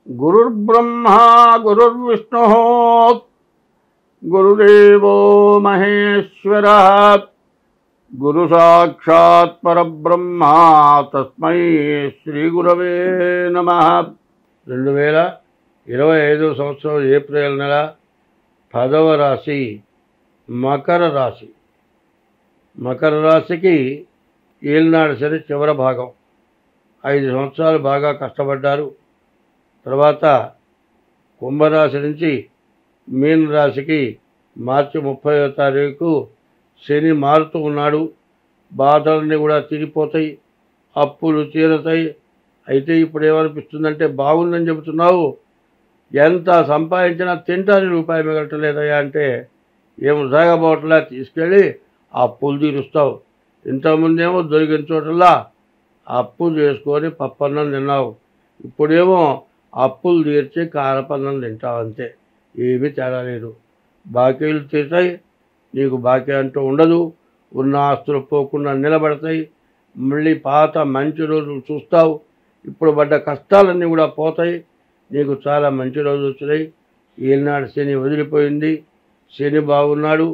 గురుర్బ్రహ్మా గురుర్విష్ణుః గురుదేవో మహేశ్వరः గురు సాక్షాత్ పరబ్రహ్మ తస్మై శ్రీ గురవే నమః 2025 సంవత్సరం ఏప్రిల్ నెల 10వ రాశి మకర రాశి. మకర రాశికి ఏలినాడు శని చివరి భాగం. 5 సంవత్సరాలు బాగా కష్టపడ్డారు. తర్వాత కుంభరాశి నుంచి మీన రాశికి మార్చి 30వ తారీఖు శని మారుతూ ఉన్నాడు. బాధలన్నీ కూడా తీరిపోతాయి, అప్పులు తీరతాయి. అయితే ఇప్పుడు ఏమనిపిస్తుందంటే, బాగుందని చెబుతున్నావు, ఎంత సంపాదించినా తింటానికి రూపాయి మిగలటలేదయ్యా అంటే, ఏం సాగబోట్లా తీసుకెళ్ళి అప్పులు తీరుస్తావు. ఇంతకుముందేమో దొరికిన చోటల్లా అప్పు చేసుకొని పప్పన్నం తిన్నావు, ఇప్పుడేమో అప్పులు తీర్చి కారపన్నం తింటావు. అంతే, ఏమీ తేడా లేదు. బాకీలు తీరుతాయి, నీకు బాకీ అంటూ ఉండదు. ఉన్న ఆస్తులు పోకుండా నిలబడతాయి. మళ్ళీ పాత మంచి రోజులు చూస్తావు. ఇప్పుడు పడ్డ కష్టాలన్నీ కూడా పోతాయి. నీకు చాలా మంచి రోజులు వచ్చినాయి. ఏలినాడు శని వదిలిపోయింది. శని బాగున్నాడు,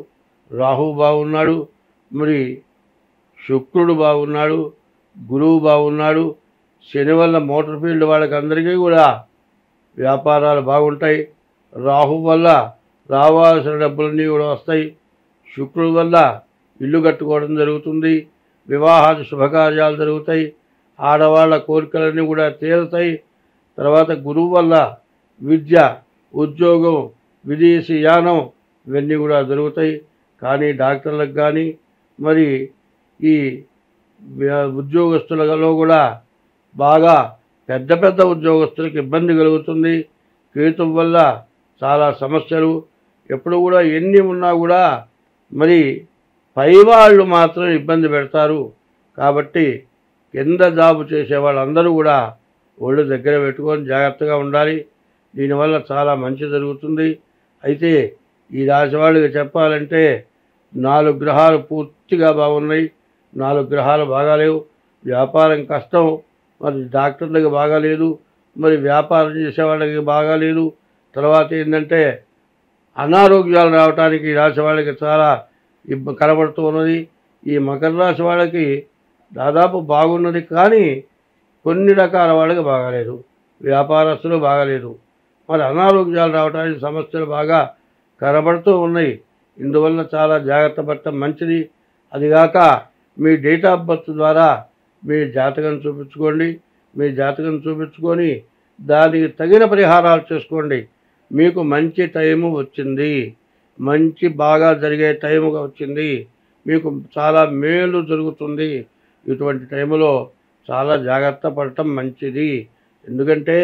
రాహు బాగున్నాడు, మరి శుక్రుడు బాగున్నాడు, గురువు బాగున్నాడు. శని వల్ల మోటార్ ఫీల్డ్ వాళ్ళకి అందరికీ కూడా వ్యాపారాలు బాగుంటాయి. రాహు వల్ల రావాల్సిన డబ్బులన్నీ కూడా వస్తాయి. శుక్రుడు వల్ల ఇల్లు కట్టుకోవడం జరుగుతుంది, వివాహాది శుభకార్యాలు జరుగుతాయి, ఆడవాళ్ళ కోరికలన్నీ కూడా తీరుతాయి. తర్వాత గురువు వల్ల విద్య, ఉద్యోగం, విదేశీ యానం ఇవన్నీ కూడా జరుగుతాయి. కానీ డాక్టర్లకు కానీ మరి ఈ ఉద్యోగస్తులలో కూడా బాగా పెద్ద పెద్ద ఉద్యోగస్తులకు ఇబ్బంది కలుగుతుంది. కేతు వల్ల చాలా సమస్యలు. ఎప్పుడు కూడా ఎన్ని ఉన్నా కూడా మరి పైవాళ్ళు మాత్రం ఇబ్బంది పెడతారు. కాబట్టి కింద జాబు చేసే వాళ్ళందరూ కూడా ఒళ్ళు దగ్గర పెట్టుకొని జాగ్రత్తగా ఉండాలి. దీనివల్ల చాలా మంచి జరుగుతుంది. అయితే ఈ రాశి వాళ్ళకి చెప్పాలంటే 4 గ్రహాలు పూర్తిగా బాగున్నాయి, 4 గ్రహాలు బాగాలేవు. వ్యాపారం కష్టం, మరి డాక్టర్లకి బాగాలేదు, మరి వ్యాపారం చేసే వాళ్ళకి బాగాలేదు. తర్వాత ఏంటంటే అనారోగ్యాలు రావడానికి ఈ రాశి వాళ్ళకి చాలా కనబడుతూ ఉన్నది. ఈ మకర రాశి వాళ్ళకి దాదాపు బాగున్నది, కానీ కొన్ని రకాల వాళ్ళకి బాగాలేదు. వ్యాపారస్తులు బాగాలేదు, మరి అనారోగ్యాలు రావడానికి సమస్యలు బాగా కనబడుతూ ఉన్నాయి. ఇందువల్ల చాలా జాగ్రత్త పడటం మంచిది. అదిగాక మీ డేట్ ఆఫ్ బర్త్ ద్వారా మీ జాతకం చూపించుకోండి. మీ జాతకం చూపించుకొని దానికి తగిన పరిహారాలు చేసుకోండి. మీకు మంచి టైము వచ్చింది, మంచి బాగా జరిగే టైముగా వచ్చింది. మీకు చాలా మేలు జరుగుతుంది. ఇటువంటి టైంలో చాలా జాగ్రత్త పడటం మంచిది. ఎందుకంటే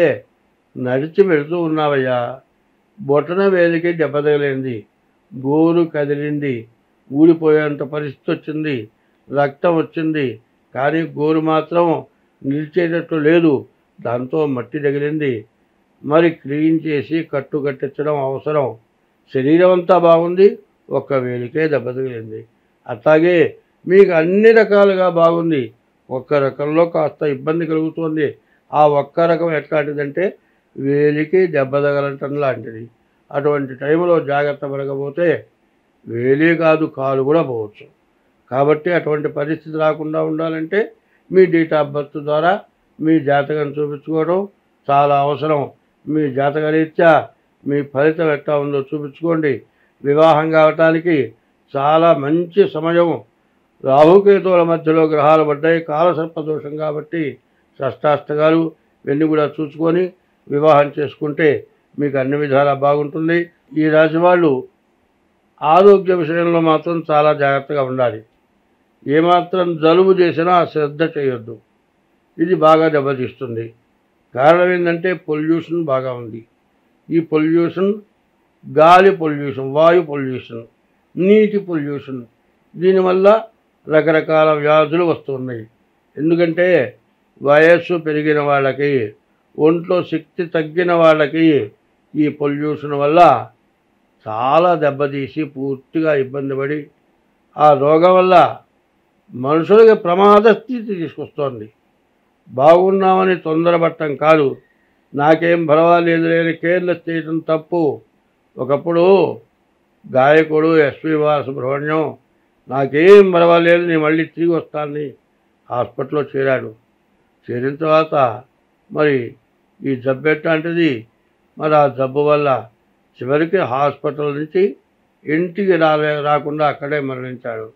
నడిచి వెళుతూ ఉన్నావయ్యా, బొటన వేలికి దెబ్బ తగిలింది, గోరు కదిలింది, ఊడిపోయేంత పరిస్థితి వచ్చింది, రక్తం వచ్చింది, కానీ గోరు మాత్రం నిలిచేటట్లు లేదు. దాంతో మట్టి తగిలింది. మరి క్లీన్ చేసి కట్టు కట్టించడం అవసరం. శరీరం అంతా బాగుంది, ఒక్క వేలికే దెబ్బ తగిలింది. అట్లాగే మీకు అన్ని రకాలుగా బాగుంది, ఒక్క రకంలో కాస్త ఇబ్బంది కలుగుతుంది. ఆ ఒక్క రకం ఎట్లాంటిదంటే వేలికి దెబ్బ తగలటం లాంటిది. అటువంటి టైంలో జాగ్రత్త పడకపోతే వేలే కాదు, కాలు కూడా పోవచ్చు. కాబట్టి అటువంటి పరిస్థితి రాకుండా ఉండాలంటే మీ డేట్ ఆఫ్ బర్త్ ద్వారా మీ జాతకం చూపించుకోవడం చాలా అవసరం. మీ జాతక రీత్యా మీ ఫలితం ఎట్లా ఉందో చూపించుకోండి. వివాహం కావటానికి చాలా మంచి సమయం. రాహుకేతువుల మధ్యలో గ్రహాలు పడ్డాయి, కాలసర్పదోషం కాబట్టి షష్టాష్టకాలు ఇవన్నీ కూడా చూసుకొని వివాహం చేసుకుంటే మీకు అన్ని విధాలా బాగుంటుంది. ఈ రాశి వాళ్ళు ఆరోగ్య విషయంలో మాత్రం చాలా జాగ్రత్తగా ఉండాలి. ఏమాత్రం జలుబు చేసినా శ్రద్ధ చేయొద్దు, ఇది బాగా దెబ్బతీస్తుంది. కారణం ఏంటంటే పొల్యూషన్ బాగా ఉంది. ఈ పొల్యూషన్, గాలి పొల్యూషన్, వాయు పొల్యూషన్, నీటి పొల్యూషన్, దీనివల్ల రకరకాల వ్యాధులు వస్తున్నాయి. ఎందుకంటే వయస్సు పెరిగిన వాళ్ళకి, ఒంట్లో శక్తి తగ్గిన వాళ్ళకి ఈ పొల్యూషన్ వల్ల చాలా దెబ్బతీసి పూర్తిగా ఇబ్బంది పడి ఆ రోగం వల్ల మనుషులకి ప్రమాద స్థితి తీసుకొస్తోంది. బాగున్నామని తొందరపడటం కాదు, నాకేం పర్వాలేదు లేని కేర్లెస్ చేయడం తప్పు. ఒకప్పుడు గాయకుడు ఎస్వి బాలసుబ్రహ్మణ్యం నాకేం పర్వాలేదు నేను మళ్ళీ తిరిగి వస్తానని హాస్పిటల్లో చేరాడు. చేరిన తర్వాత మరి ఈ జబ్బు ఎట్లాంటిది, మరి ఆ జబ్బు వల్ల చివరికి హాస్పిటల్ నుంచి ఇంటికి రాకుండా అక్కడే మరణించాడు.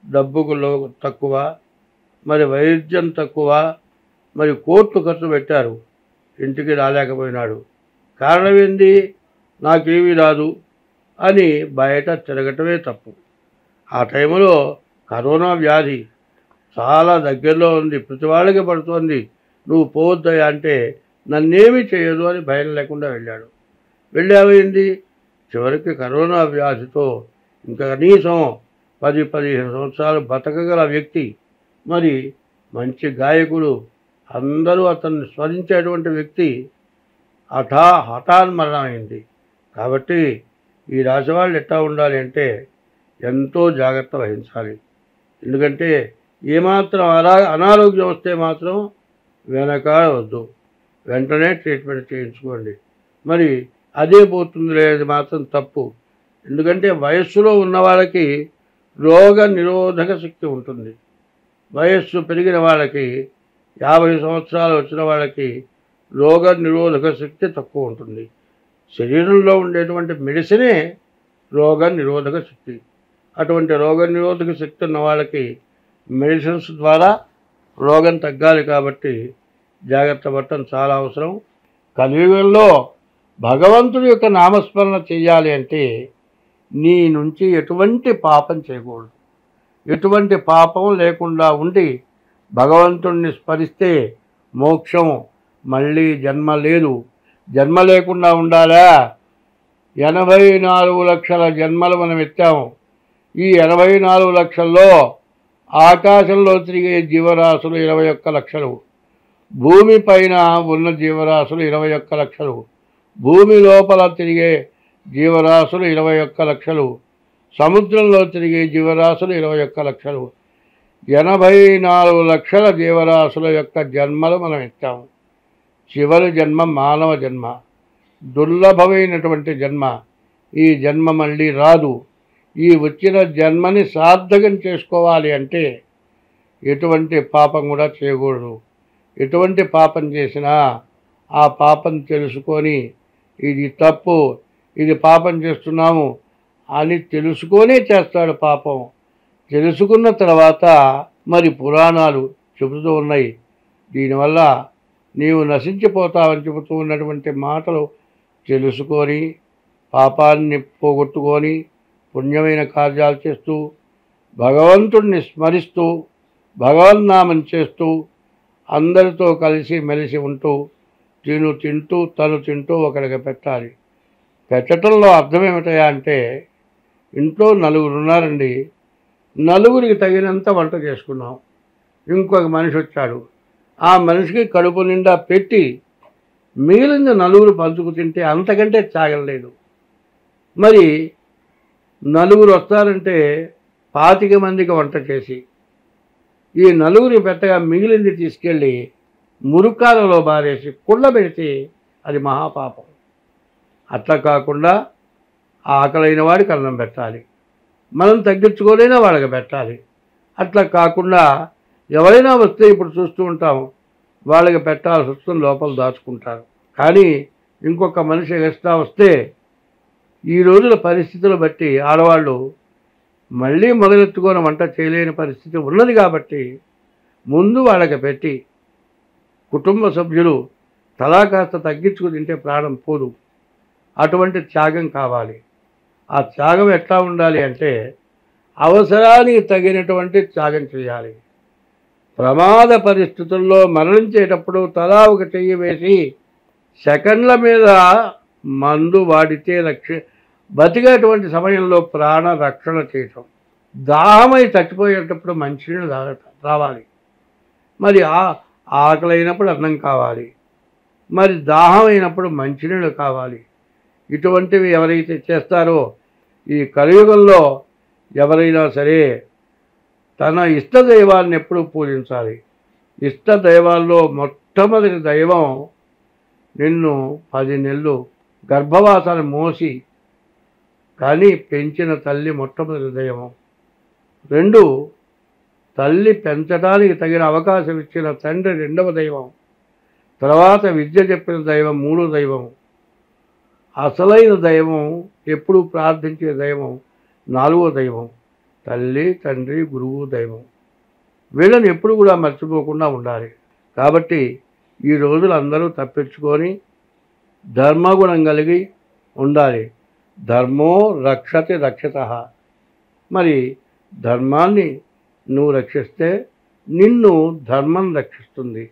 డబ్బుకు తక్కువ, మరి వైద్యం తక్కువ, మరి కోట్లు ఖర్చు పెట్టారు, ఇంటికి రాలేకపోయినాడు. కారణం ఏంది? నాకేమీ రాదు అని బయట తిరగటమే తప్పు. ఆ టైంలో కరోనా వ్యాధి చాలా దగ్గరలో ఉంది, ప్రతి వాళ్ళకి పడుతోంది, నువ్వు పోవద్దయ్యా అంటే నన్నేమీ చేయదు అని భయం లేకుండా వెళ్ళాడు. వెళ్ళామైంది, చివరికి కరోనా వ్యాధితో ఇంకా కనీసం 10-15 సంవత్సరాలు బతకగల వ్యక్తి, మరి మంచి గాయకుడు, అందరూ అతన్ని స్మరించేటువంటి వ్యక్తి హఠాన్మరణం అయింది. కాబట్టి ఈ రాశి వాళ్ళు ఎట్లా ఉండాలి అంటే ఎంతో జాగ్రత్త వహించాలి. ఎందుకంటే ఏమాత్రం అనారోగ్యం వస్తే మాత్రం వెనకాడవద్దు, వెంటనే ట్రీట్మెంట్ చేయించుకోండి. మరి అదే పోతుంది లేదు మాత్రం తప్పు. ఎందుకంటే వయస్సులో ఉన్న వాళ్ళకి రోగ నిరోధక శక్తి ఉంటుంది. వయస్సు పెరిగిన వాళ్ళకి 50 సంవత్సరాలు వచ్చిన వాళ్ళకి రోగ నిరోధక శక్తి తక్కువ ఉంటుంది. శరీరంలో ఉండేటువంటి మెడిసినే రోగ నిరోధక శక్తి. అటువంటి రోగ నిరోధక శక్తి ఉన్న వాళ్ళకి మెడిసిన్స్ ద్వారా రోగం తగ్గాలి. కాబట్టి జాగ్రత్త పడటం చాలా అవసరం. కలియుగంలో భగవంతుడి యొక్క నామస్మరణ చేయాలి అంటే నీ నుంచి ఎటువంటి పాపం చేయకూడదు. ఎటువంటి పాపం లేకుండా ఉండి భగవంతుడిని స్మరిస్తే మోక్షం, మళ్ళీ జన్మ లేదు. జన్మ లేకుండా ఉండాలా? 84 లక్షల జన్మలు మనం ఎత్తాము. ఈ 84 లక్షల్లో ఆకాశంలో తిరిగే జీవరాశులు 21 లక్షలు, భూమి పైన ఉన్న జీవరాశులు 21 లక్షలు, భూమి లోపల తిరిగే జీవరాశులు 21 లక్షలు, సముద్రంలో తిరిగే జీవరాశులు 21 లక్షలు, 84 లక్షల జీవరాశుల యొక్క జన్మలు మనం ఎత్తాము. చివరి జన్మ మానవ జన్మ, దుర్లభమైనటువంటి జన్మ. ఈ జన్మ మళ్ళీ రాదు. ఈ వచ్చిన జన్మని సార్థకం చేసుకోవాలి అంటే ఎటువంటి పాపం కూడా చేయకూడదు. ఎటువంటి పాపం చేసినా ఆ పాపం తెలుసుకొని ఇది తప్పు, ఇది పాపం చేస్తున్నాము అని తెలుసుకొనే చేస్తాడు పాపం. తెలుసుకున్న తర్వాత మరి పురాణాలు చెబుతూ ఉన్నాయి, దీనివల్ల నీవు నశించిపోతావని చెబుతూ ఉన్నటువంటి మాటలు తెలుసుకొని పాపాన్ని పోగొట్టుకొని పుణ్యమైన కార్యాలు చేస్తూ భగవంతుడిని స్మరిస్తూ భగవన్నామం చేస్తూ అందరితో కలిసి మెలిసి ఉంటూ తింటూ తను తింటూ ఒకరికి పెట్టాలి. పెట్టడంలో అర్థం ఏమిటయా అంటే ఇంట్లో 4 ఉన్నారండి, 4గురికి తగినంత వంట చేసుకున్నాం. ఇంకొక మనిషి వచ్చాడు, ఆ మనిషికి కడుపు నిండా పెట్టి మిగిలిన 4 పంచుకు తింటే అంతకంటే చాగలేదు. మరి 4 వస్తారంటే 25 మందికి వంట చేసి ఈ 4 పెట్టగా మిగిలింది తీసుకెళ్ళి మురుకాలలో బారేసి కుళ్ళ పెడితే అది మహాపాపం. అట్లా కాకుండా ఆకలైన వాడికి అన్నం పెట్టాలి, మనం తగ్గించుకోలేనా వాళ్ళకి పెట్టాలి. అట్లా కాకుండా ఎవరైనా వస్తే ఇప్పుడు చూస్తూ ఉంటాం, వాళ్ళకి పెట్టాల్సి వస్తుంది, లోపల దాచుకుంటారు. కానీ ఇంకొక మనిషి ఎక్స్ట్రా వస్తే ఈ రోజుల పరిస్థితులు బట్టి ఆడవాళ్ళు మళ్ళీ మొదలెత్తుకొని వంట చేయలేని పరిస్థితి ఉన్నది. కాబట్టి ముందు వాళ్ళకి పెట్టి కుటుంబ సభ్యులు తలా కాస్త తగ్గించుకు తింటే ప్రాణం పోదు. అటువంటి త్యాగం కావాలి. ఆ త్యాగం ఎట్లా ఉండాలి అంటే అవసరానికి తగినటువంటి త్యాగం చేయాలి. ప్రమాద పరిస్థితుల్లో మరణించేటప్పుడు తలా ఒక చెయ్యి వేసి సెకండ్ల మీద మందు వాడితే బతికేటువంటి సమయంలో ప్రాణ రక్షణ చేయటం. దాహమై చచ్చిపోయేటప్పుడు మంచినీళ్ళు రావాలి. మరి ఆకలైనప్పుడు అన్నం కావాలి, మరి దాహం అయినప్పుడు మంచినీళ్ళు కావాలి. ఇటువంటివి ఎవరైతే చేస్తారో ఈ కలియుగంలో ఎవరైనా సరే తన ఇష్టదైవాన్ని ఎప్పుడూ పూజించాలి. ఇష్టదైవాల్లో మొట్టమొదటి దైవం నిన్ను 10 నెలలు గర్భవాసాన్ని మోసి కానీ పెంచిన తల్లి మొట్టమొదటి దైవం. 2 తల్లి పెంచడానికి తగిన అవకాశం ఇచ్చిన తండ్రి రెండవ దైవం. తర్వాత విద్య చెప్పిన దైవం 3వ దైవం. అసలైన దైవం ఎప్పుడు ప్రార్థించే దైవం 4వ దైవం. తల్లి, తండ్రి, గురువు, దైవం. వీళ్ళని ఎప్పుడు కూడా మర్చిపోకుండా ఉండాలి. కాబట్టి ఈ రోజులు అందరూ తప్పించుకొని ధర్మగుణం కలిగి ఉండాలి. ధర్మో రక్షతి రక్షితః. మరి ధర్మాన్ని నువ్వు రక్షిస్తే నిన్ను ధర్మం రక్షిస్తుంది.